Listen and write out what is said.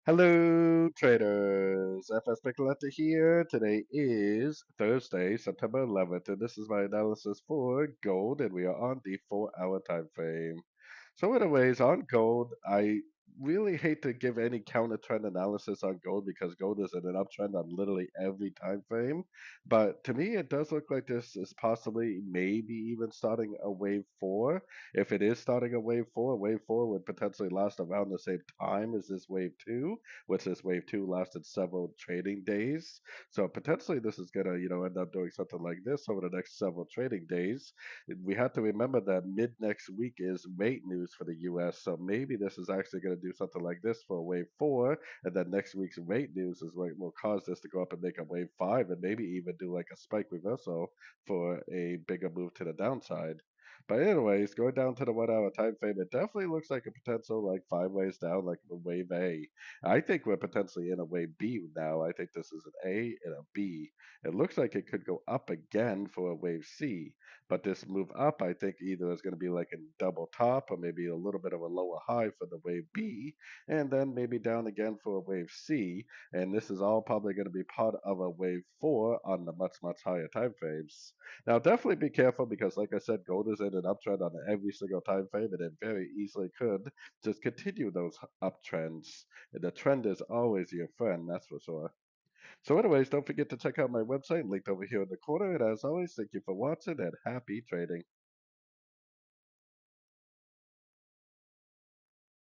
Hello, traders. FX Pip Collector here. Today is Thursday, September 11th, and this is my analysis for gold, and we are on the 4-hour time frame. So, anyways, on gold, I really hate to give any counter trend analysis on gold because gold is in an uptrend on literally every time frame. But to me, it does look like this is possibly maybe even starting a wave four. If it is starting a wave four would potentially last around the same time as this wave two, which this wave two lasted several trading days. So potentially this is gonna, end up doing something like this over the next several trading days. We have to remember that mid next week is rate news for the US. So maybe this is actually going to do something like this for wave four. And then next week's rate news is what will cause this to go up and make a wave five and maybe even do like a spike reversal for a bigger move to the downside. But anyways, going down to the 1 hour time frame, it definitely looks like a potential like five ways down, like a wave A. I think we're potentially in a wave B now. I think this is an A and a B. It looks like it could go up again for a wave C. But this move up, I think either is going to be like a double top or maybe a little bit of a lower high for the wave B, and then maybe down again for a wave C. And this is all probably going to be part of a wave four on the much, much higher time frames. Now, definitely be careful because, like I said, gold is in an uptrend on every single time frame, and it very easily could just continue those uptrends. And the trend is always your friend, that's for sure. So, anyways, don't forget to check out my website linked over here in the corner. And as always, thank you for watching and happy trading.